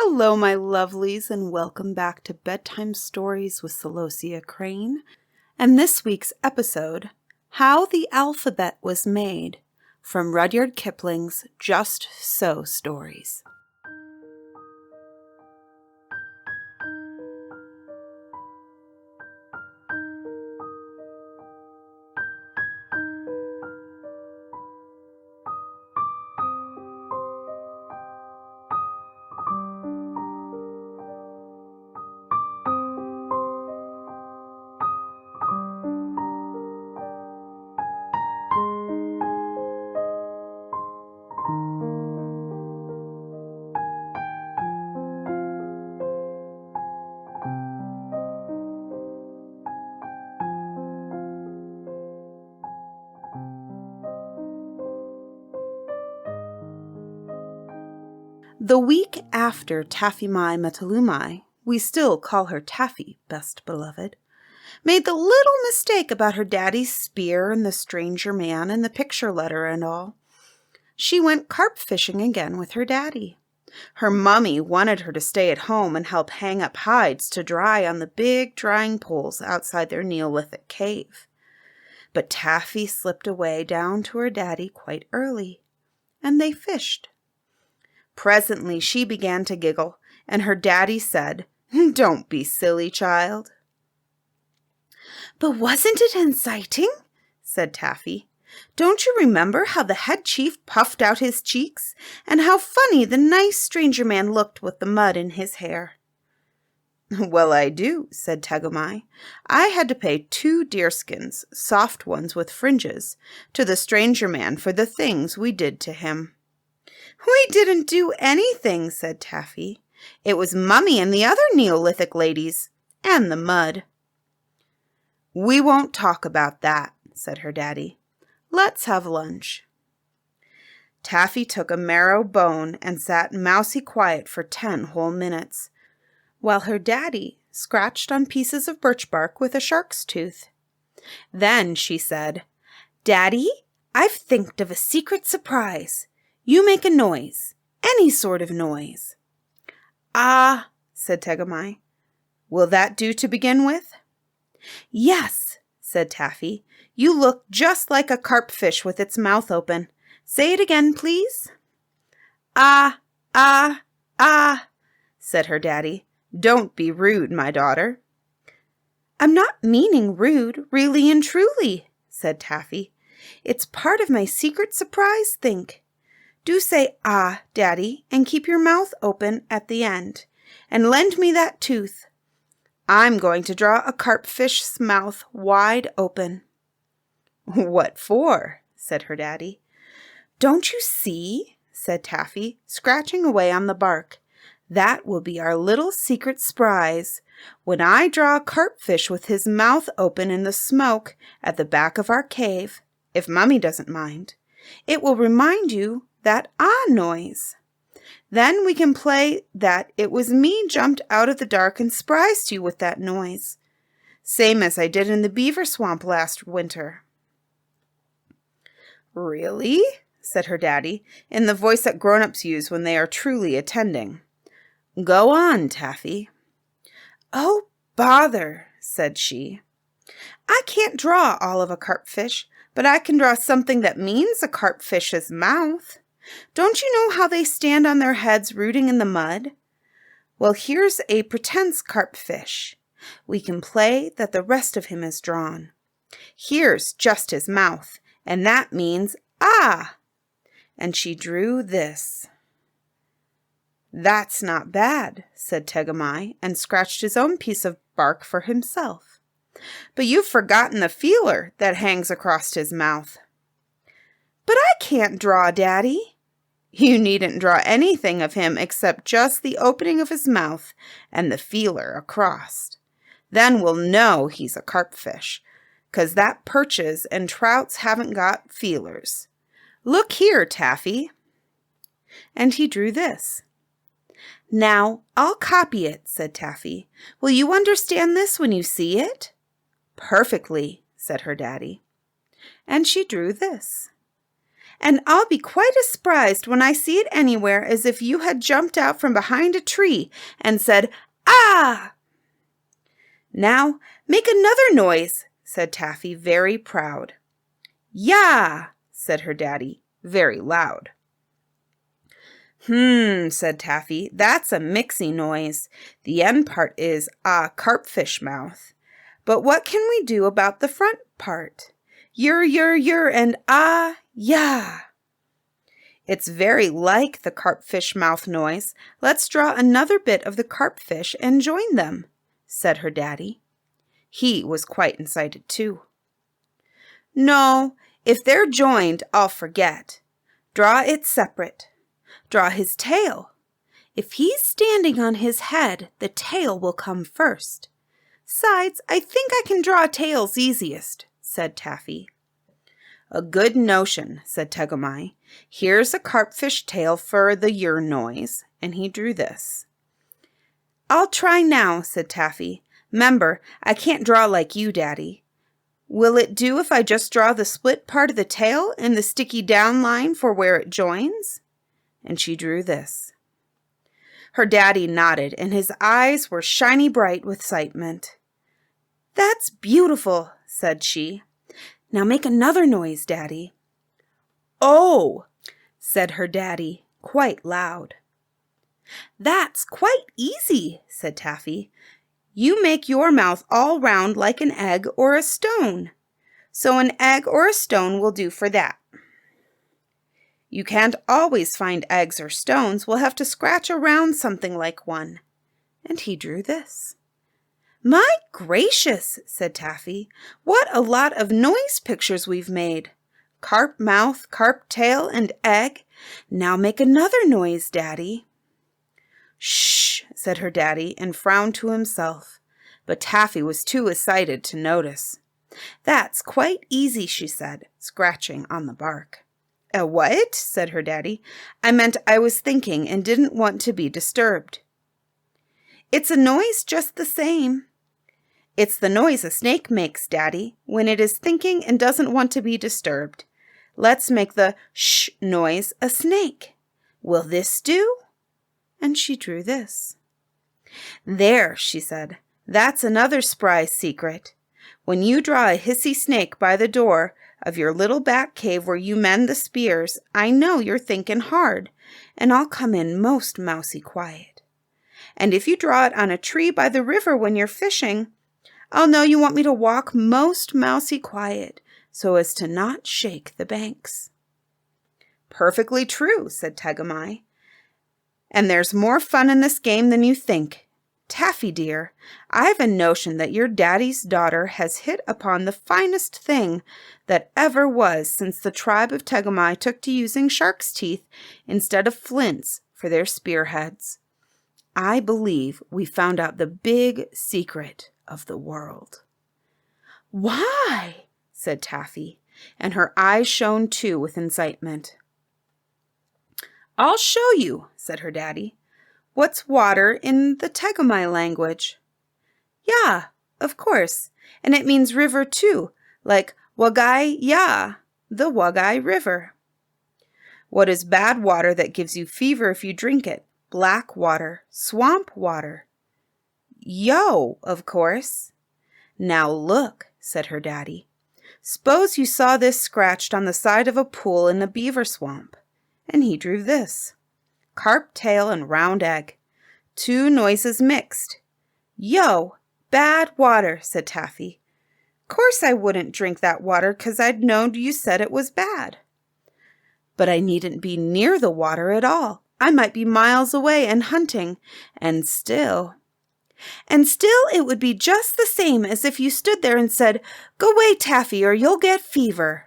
Hello, my lovelies, and welcome back to Bedtime Stories with Celosia Crane. And this week's episode, How the Alphabet Was Made, from Rudyard Kipling's Just So stories. The week after Taffy-Mai Metalumai, we still call her Taffy, best beloved, made the little mistake about her daddy's spear and the stranger man and the picture letter and all. She went carp fishing again with her daddy. Her mummy wanted her to stay at home and help hang up hides to dry on the big drying poles outside their Neolithic cave. But Taffy slipped away down to her daddy quite early, and they fished. Presently she began to giggle, and her daddy said, "Don't be silly, child." "But wasn't it inciting?" said Taffy. "Don't you remember how the head chief puffed out his cheeks, and how funny the nice stranger man looked with the mud in his hair?" "Well, I do," said Tegumai. "I had to pay 2 deerskins, soft ones with fringes, to the stranger man for the things we did to him." "We didn't do anything," said Taffy. "It was Mummy and the other Neolithic ladies, and the mud." "We won't talk about that," said her daddy. "Let's have lunch." Taffy took a marrow bone and sat mousy quiet for 10 whole minutes, while her daddy scratched on pieces of birch bark with a shark's tooth. Then she said, "Daddy, I've thinked of a secret surprise. You make a noise, any sort of noise." "Ah," said Tegumai. "Will that do to begin with?" "Yes," said Taffy. "You look just like a carpfish with its mouth open. Say it again, please." "Ah, ah, ah," said her daddy. "Don't be rude, my daughter." "I'm not meaning rude, really and truly," said Taffy. "It's part of my secret surprise think. Do say ah, Daddy, and keep your mouth open at the end, and lend me that tooth. I'm going to draw a carpfish's mouth wide open." "What for?" said her daddy. "Don't you see?" said Taffy, scratching away on the bark. "That will be our little secret surprise. When I draw a carpfish with his mouth open in the smoke at the back of our cave, if Mummy doesn't mind, it will remind you that ah noise. Then we can play that it was me jumped out of the dark and surprised you with that noise, same as I did in the beaver swamp last winter." "Really?" said her daddy, in the voice that grown-ups use when they are truly attending. "Go on, Taffy." "Oh, bother," said she. "I can't draw all of a carpfish, but I can draw something that means a carpfish's mouth. Don't you know how they stand on their heads rooting in the mud? Well, here's a pretense carpfish. We can play that the rest of him is drawn. Here's just his mouth, and that means ah!" And she drew this. "That's not bad," said Tegumai, and scratched his own piece of bark for himself. "But you've forgotten the feeler that hangs across his mouth." "But I can't draw, Daddy." "You needn't draw anything of him except just the opening of his mouth and the feeler across. Then we'll know he's a carpfish, 'cause that perches and trouts haven't got feelers. Look here, Taffy." And he drew this. "Now, I'll copy it," said Taffy. "Will you understand this when you see it?" "Perfectly," said her daddy. And she drew this. And I'll be quite as surprised when I see it anywhere as if you had jumped out from behind a tree and said, "Ah!" "Now make another noise," said Taffy, very proud. "Yah!" said her daddy, very loud. Said Taffy, "that's a mixy noise. The end part is carpfish mouth. But what can we do about the front part? Yer, and yah." "It's very like the carpfish mouth noise. Let's draw another bit of the carpfish and join them," said her daddy. He was quite excited too. "No, if they're joined, I'll forget. Draw it separate. Draw his tail. If he's standing on his head, the tail will come first. 'Sides, I think I can draw tails easiest," said Taffy. "A good notion," said Tegomai. "Here's a carpfish tail for the yer noise," and he drew this. "I'll try now," said Taffy. "'Member, I can't draw like you, Daddy. Will it do if I just draw the split part of the tail and the sticky down line for where it joins?" And she drew this. Her daddy nodded, and his eyes were shiny bright with excitement. "That's beautiful," said she. "Now make another noise, Daddy." "Oh," said her daddy, quite loud. "That's quite easy," said Taffy. "You make your mouth all round like an egg or a stone. So an egg or a stone will do for that." "You can't always find eggs or stones. We'll have to scratch around something like one." And he drew this. "My gracious," said Taffy, "what a lot of noise pictures we've made. Carp mouth, carp tail, and egg. Now make another noise, Daddy." "Shh," said her daddy, and frowned to himself. But Taffy was too excited to notice. "That's quite easy," she said, scratching on the bark. "A what?" said her daddy. "I meant I was thinking and didn't want to be disturbed." "It's a noise just the same." "It's the noise a snake makes, Daddy, when it is thinking and doesn't want to be disturbed. Let's make the shh noise a snake. Will this do?" And she drew this. "There," she said. "That's another spry secret. When you draw a hissy snake by the door of your little back cave where you mend the spears, I know you're thinking hard, and I'll come in most mousy quiet. And if you draw it on a tree by the river when you're fishing, I'll know you want me to walk most mousy quiet, so as to not shake the banks." "Perfectly true," said Tegomai. "And there's more fun in this game than you think. Taffy, dear, I've a notion that your daddy's daughter has hit upon the finest thing that ever was since the tribe of Tegomai took to using shark's teeth instead of flints for their spearheads. I believe we found out the big secret of the world." "Why?" said Taffy, and her eyes shone too with excitement. "I'll show you," said her daddy. "What's water in the Tegomai language?" "Yeah, of course, and it means river too, like Wagai Ya, the Wagai River." "What is bad water that gives you fever if you drink it? Black water, swamp water." "Yo, of course." "Now look," said her daddy. "S'pose you saw this scratched on the side of a pool in a beaver swamp." And he drew this. Carp tail and round egg. Two noises mixed. "Yo, bad water," said Taffy. "Course I wouldn't drink that water 'cause I'd known you said it was bad." "But I needn't be near the water at all. I might be miles away and hunting, and still it would be just the same as if you stood there and said, 'Go away, Taffy, or you'll get fever.'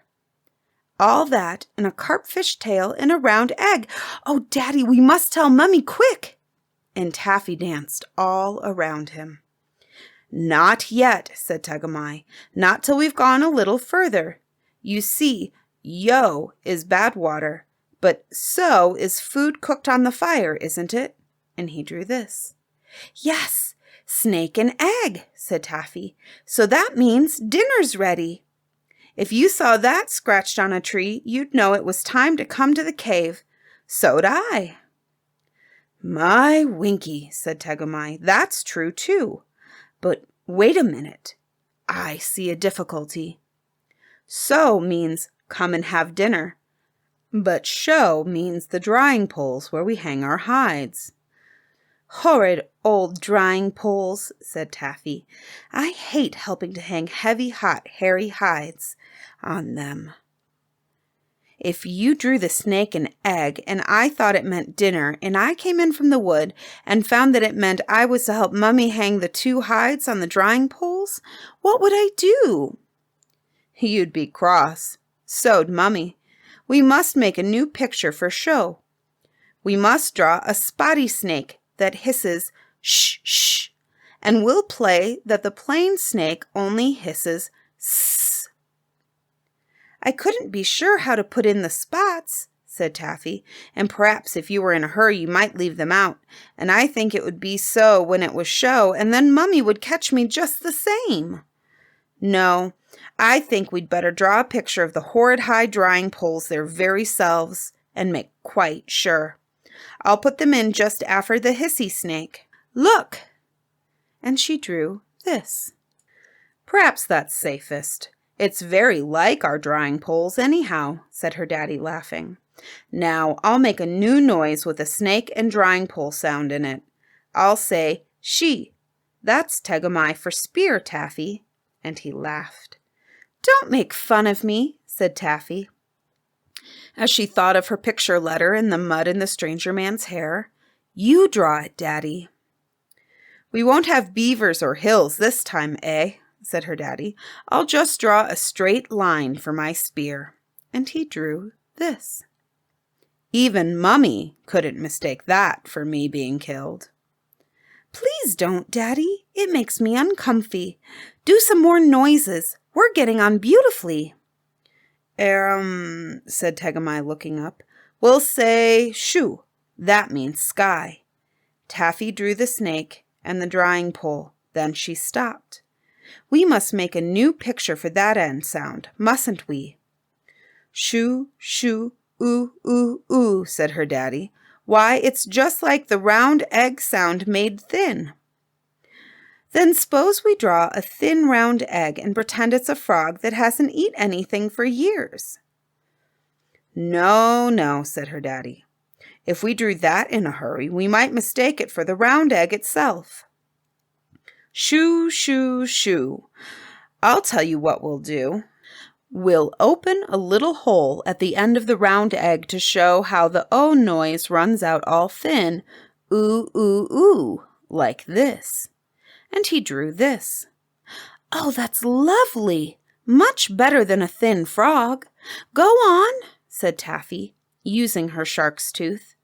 All that in a carpfish tail and a round egg. Oh, Daddy, we must tell Mummy quick." And Taffy danced all around him. "Not yet," said Tegomai. "Not till we've gone a little further. You see, yo is bad water, but so is food cooked on the fire, isn't it?" And he drew this. "Yes, snake and egg," said Taffy. "So that means dinner's ready." If you saw that scratched on a tree, you'd know it was time to come to the cave. So'd I." "My Winky," said Tegumai, "that's true too. But wait a minute. I see a difficulty. So means come and have dinner, but show means the drying poles where we hang our hides." "Horrid old drying poles," said Taffy. "I hate helping to hang heavy, hot, hairy hides on them." "If you drew the snake an egg and I thought it meant dinner and I came in from the wood and found that it meant I was to help Mummy hang the 2 hides on the drying poles, what would I do?" "You'd be cross. So'd Mummy. We must make a new picture for show. We must draw a spotty snake that hisses shh shh, and we'll play that the plain snake only hisses sss." "I couldn't be sure how to put in the spots," said Taffy, "and perhaps if you were in a hurry you might leave them out, and I think it would be so when it was show, and then Mummy would catch me just the same. No, I think we'd better draw a picture of the horrid high drying poles their very selves, and make quite sure. I'll put them in just after the hissy snake. Look!" And she drew this. "Perhaps that's safest. It's very like our drying poles anyhow," said her daddy, laughing. "Now I'll make a new noise with a snake and drying pole sound in it. I'll say she. That's Tegumai for spear, Taffy." And he laughed. "Don't make fun of me," said Taffy, as she thought of her picture letter and the mud in the stranger man's hair. "You draw it, Daddy." "We won't have beavers or hills this time, eh?" said her daddy. "I'll just draw a straight line for my spear." And he drew this. Even Mummy couldn't mistake that for me being killed. "Please don't, Daddy. It makes me uncomfy. Do some more noises. We're getting on beautifully." Said Tegumai, looking up. "We'll say shoo. That means sky." Taffy drew the snake and the drying pole. Then she stopped. "We must make a new picture for that end sound, mustn't we?" "Shoo, shoo, ooh, ooh, ooh," said her daddy. "Why, it's just like the round egg sound made thin." "Then suppose we draw a thin round egg and pretend it's a frog that hasn't eaten anything for years." "No, no," said her daddy. "If we drew that in a hurry, we might mistake it for the round egg itself." "Shoo, shoo, shoo. I'll tell you what we'll do. We'll open a little hole at the end of the round egg to show how the O noise runs out all thin, ooh, ooh, ooh, like this." And he drew this. "Oh, that's lovely! Much better than a thin frog. Go on," said Taffy, using her shark's tooth.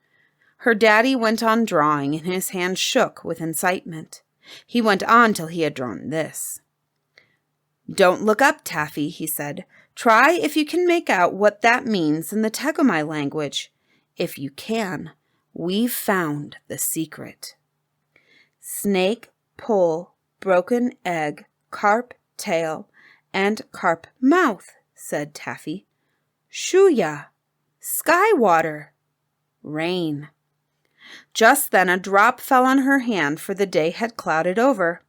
Her daddy went on drawing, and his hand shook with excitement. He went on till he had drawn this. "Don't look up, Taffy," he said. "Try if you can make out what that means in the Tegumai language. If you can, we've found the secret." "Snake, pole, broken egg, carp tail, and carp mouth," said Taffy. "Shuya, sky water, rain." Just then a drop fell on her hand, for the day had clouded over.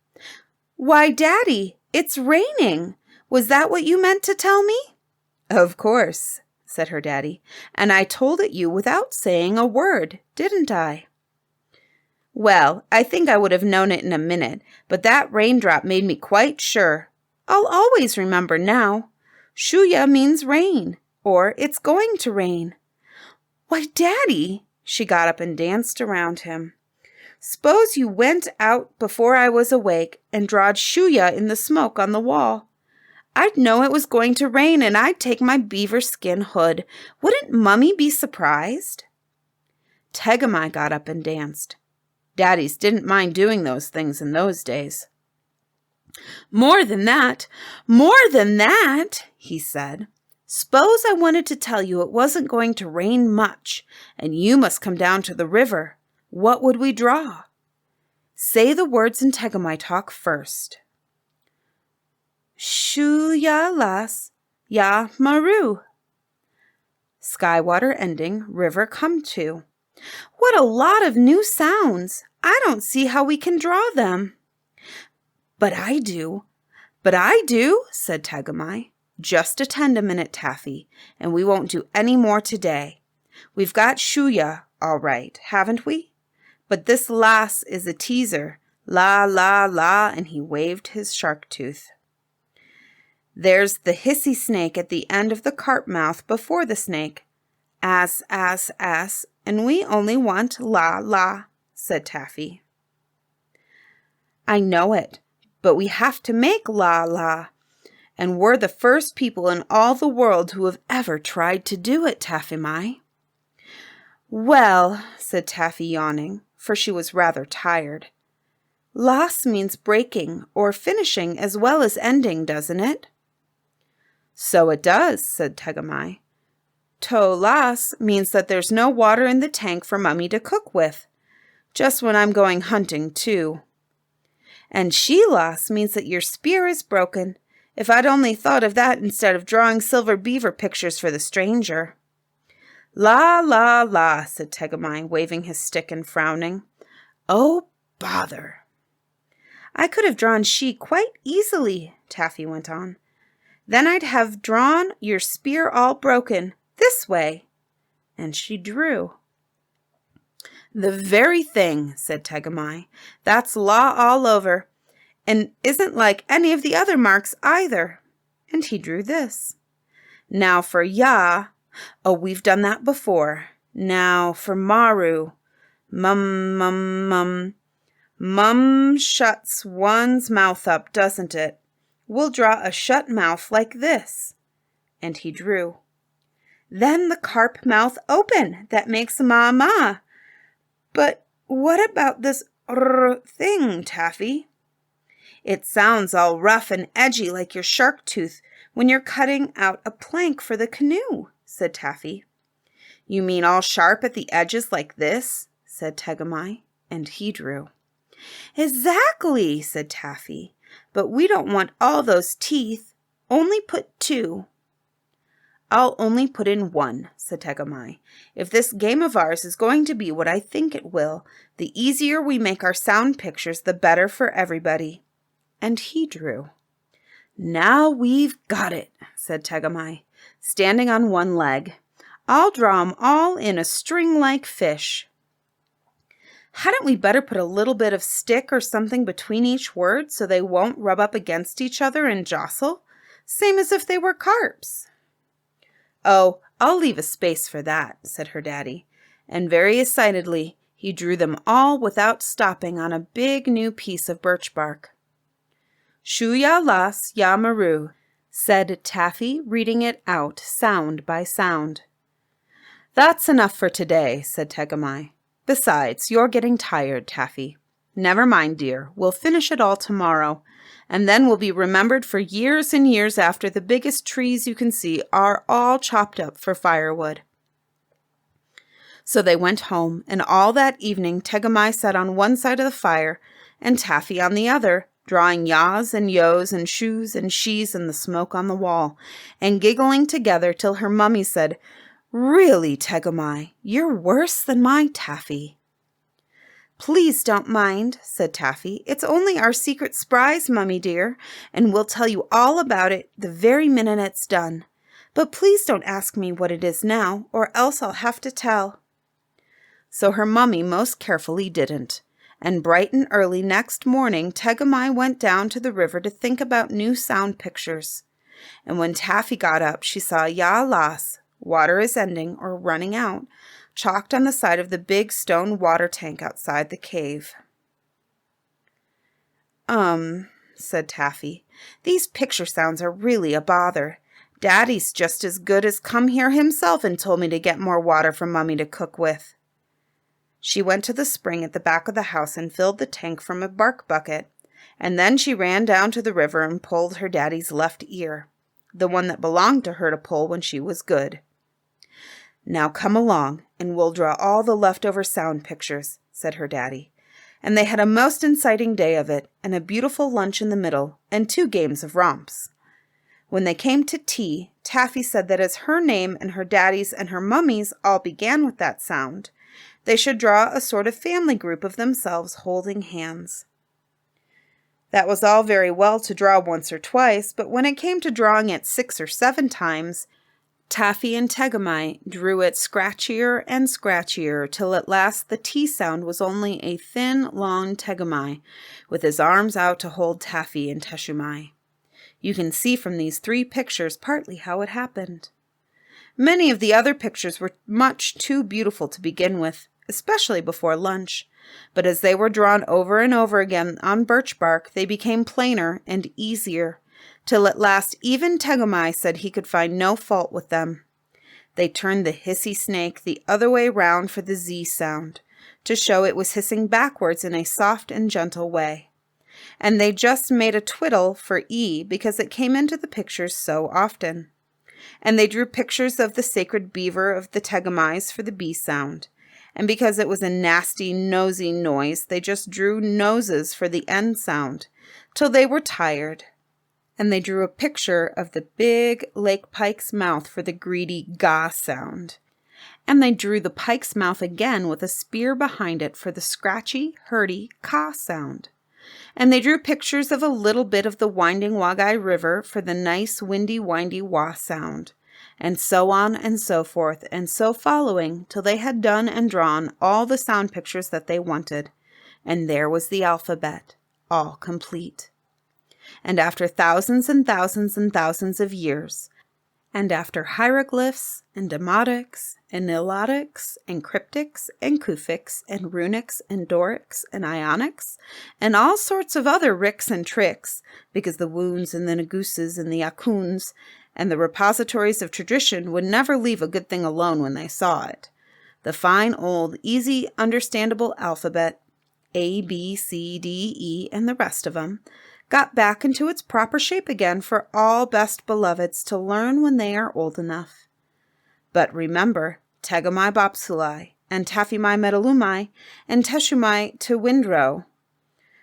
"Why, Daddy, it's raining. Was that what you meant to tell me?" "Of course," said her daddy, "and I told it you without saying a word, didn't I?" "Well, I think I would have known it in a minute, but that raindrop made me quite sure. I'll always remember now. Shuya means rain, or it's going to rain." "Why, Daddy," she got up and danced around him. "S'pose you went out before I was awake and drawed Shuya in the smoke on the wall. I'd know it was going to rain, and I'd take my beaver skin hood. Wouldn't Mummy be surprised?" Tegumai got up and danced. Daddies didn't mind doing those things in those days. More than that, he said. "S'pose I wanted to tell you it wasn't going to rain much, and you must come down to the river. What would we draw? Say the words in Tegumai talk first." "Shuya las, Ya Maru. Skywater ending, river come to. What a lot of new sounds! I don't see how we can draw them. But I do, said Tegami. Just attend a minute, Taffy, and we won't do any more today. We've got Shuya, all right, haven't we? But this lass is a teaser. La, la, la, and he waved his shark tooth. There's the hissy snake at the end of the carp mouth before the snake. Ass, and we only want la, la, said Taffy. I know it, but we have to make la, la. And we're the first people in all the world who have ever tried to do it, Taffy-mai. Well, said Taffy, yawning, for she was rather tired. Las means breaking or finishing as well as ending, doesn't it? So it does, said Tegami. To las means that there's no water in the tank for Mummy to cook with, just when I'm going hunting, too. And she-las means that your spear is broken. If I'd only thought of that instead of drawing silver beaver pictures for the stranger. La, la, la, said Tegami, waving his stick and frowning. Oh, bother. I could have drawn she quite easily, Taffy went on. Then I'd have drawn your spear all broken, this way. And she drew. The very thing, said Tegami. That's law all over, and isn't like any of the other marks either. And he drew this. Now for ya. Oh, we've done that before. Now for Maru. Mum. Mum shuts one's mouth up, doesn't it? We'll draw a shut mouth like this. And he drew. Then the carp mouth open. That makes ma. But what about this thing, Taffy? It sounds all rough and edgy like your shark tooth when you're cutting out a plank for the canoe, said Taffy. You mean all sharp at the edges like this? Said Tegami, and he drew. Exactly, said Taffy, but we don't want all those teeth. Only put 2. I'll only put in 1, said Tegami. If this game of ours is going to be what I think it will, the easier we make our sound pictures, the better for everybody. And he drew. Now we've got it, said Tegami, standing on one leg. I'll draw 'em all in a string-like fish. Hadn't we better put a little bit of stick or something between each word so they won't rub up against each other and jostle, same as if they were carps? Oh, I'll leave a space for that, said her daddy, and very excitedly he drew them all without stopping on a big new piece of birch bark. Shuya las ya Maru, said Taffy, reading it out sound by sound. That's enough for today, said Tegami. Besides, you're getting tired, Taffy. Never mind, dear. We'll finish it all tomorrow, and then we'll be remembered for years and years after the biggest trees you can see are all chopped up for firewood. So they went home, and all that evening Tegami sat on one side of the fire and Taffy on the other, drawing yas and yos and shoes and she's in the smoke on the wall, and giggling together till her mummy said, Really, Tegami, you're worse than my Taffy. Please don't mind, said Taffy. It's only our secret surprise, Mummy dear, and we'll tell you all about it the very minute it's done. But please don't ask me what it is now, or else I'll have to tell. So her mummy most carefully didn't, and bright and early next morning Tegami went down to the river to think about new sound pictures. And when Taffy got up, she saw Ya Las, water is ending or running out, chalked on the side of the big stone water tank outside the cave. Said Taffy, these picture sounds are really a bother. Daddy's just as good as come here himself and told me to get more water for Mummy to cook with. She went to the spring at the back of the house and filled the tank from a bark bucket, and then she ran down to the river and pulled her daddy's left ear, the one that belonged to her to pull when she was good. Now come along, and we'll draw all the leftover sound pictures, said her daddy. And they had a most inciting day of it, and a beautiful lunch in the middle, and 2 games of romps. When they came to tea, Taffy said that as her name and her daddy's and her mummy's all began with that sound, they should draw a sort of family group of themselves holding hands. That was all very well to draw once or twice, but when it came to drawing it 6 or 7 times, Taffy and Tegami drew it scratchier and scratchier till at last the T sound was only a thin, long Tegami with his arms out to hold Taffy and Teshumai. You can see from these 3 pictures partly how it happened. Many of the other pictures were much too beautiful to begin with, especially before lunch. But as they were drawn over and over again on birch bark, they became plainer and easier, till at last even Tegami said he could find no fault with them. They turned the hissy snake the other way round for the Z sound, to show it was hissing backwards in a soft and gentle way. And they just made a twiddle for E because it came into the pictures so often. And they drew pictures of the sacred beaver of the Tegamis for the B sound. And because it was a nasty, nosy noise, they just drew noses for the N sound, till they were tired. And they drew a picture of the big lake pike's mouth for the greedy ga sound. And they drew the pike's mouth again with a spear behind it for the scratchy, hurty ka sound. And they drew pictures of a little bit of the winding Wagai River for the nice, windy, windy wa sound. And so on and so forth, and so following, till they had done and drawn all the sound pictures that they wanted. And there was the alphabet, all complete. And after thousands and thousands and thousands of years, and after hieroglyphs and demotics and nilotics and cryptics and kufics and runics and dorics and ionics and all sorts of other ricks and tricks, because the wounds and the naguses and the akuns and the repositories of tradition would never leave a good thing alone when they saw it, the fine old, easy, understandable alphabet, A, B, C, D, E, and the rest of them, got back into its proper shape again for all best beloveds to learn when they are old enough. But remember, Tegami Bopsulai, and Taffimai Metalumai, and Teshumai Tewindro,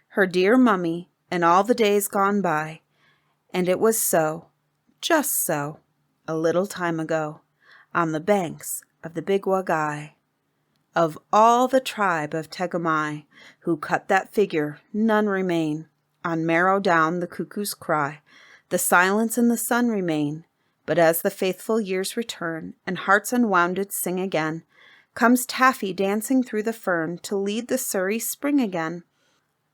her dear mummy, and all the days gone by. And it was so, just so, a little time ago, on the banks of the Big Wagai. Of all the tribe of Tegami who cut that figure, none remain. On Marrow Down the cuckoo's cry, the silence and the sun remain. But as the faithful years return, and hearts unwounded sing again, comes Taffy dancing through the fern to lead the Surrey spring again.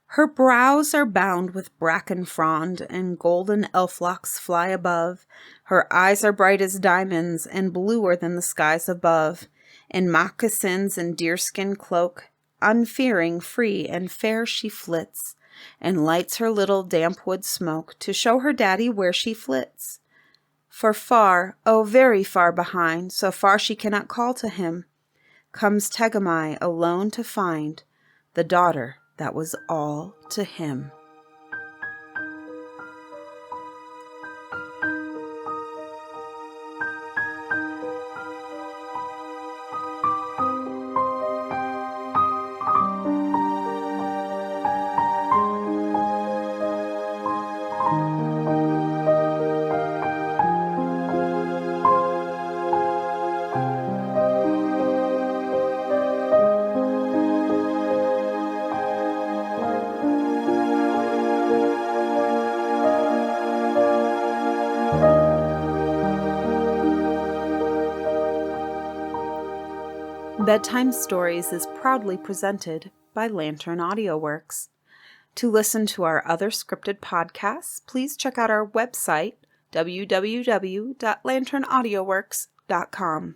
Her brows are bound with bracken frond, and golden elf locks fly above. Her eyes are bright as diamonds, and bluer than the skies above. In moccasins and deerskin cloak, unfearing, free, and fair she flits, and lights her little damp wood smoke to show her daddy where she flits. For far, oh very far behind, so far she cannot call to him, comes Tegami alone to find the daughter that was all to him. Bedtime Stories is proudly presented by Lantern Audio Works. To listen to our other scripted podcasts, please check out our website, www.lanternaudioworks.com.